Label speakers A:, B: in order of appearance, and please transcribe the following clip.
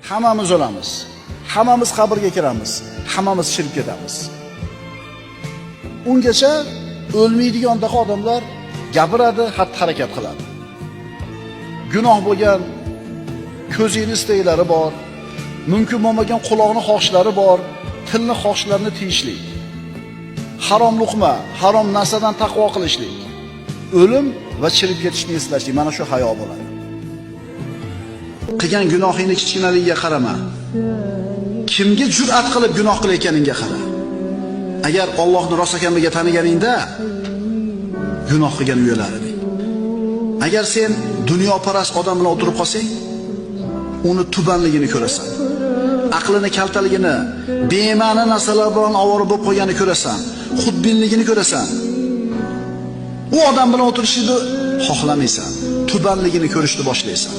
A: hammamiz o'lamiz. Hammamiz qabrga kiramiz. Hammamiz chirib ketamiz. Ungacha o'lmaydigandaqa odamlar gapiradi, xatti-harakat qiladi. Gunoh bo'lgan ko'zingni istaklari bor, mumkin bo'lmagan quloqni xohishlari bor, tilni xohishlarini tiyishlik. Harom luqma, harom narsadan taqvo qilishlik. O'lim va chirib ketishni eslashlik, mana shu hayo bo'ladi. Qilgan gunohingni kichkinaligiga qarama. Kimga jur'at qilib gunoh qilayotganingga qara. Agar Allohni rost ekanligiga taniganingda gunoh qilgan uyalar eding. Agar sen dunyoparast odam bilan o'tirib qolsang, uni tubanligini ko'rasan. Aqlini kaltaligini, bema'ni narsalar bilan ovora bo'lib qo'yganini ko'rasan. Xudbinligini ko'rasan. U odam bilan o'tirishni xohlamaysan. Tubanligini ko'rishni boshlaysan.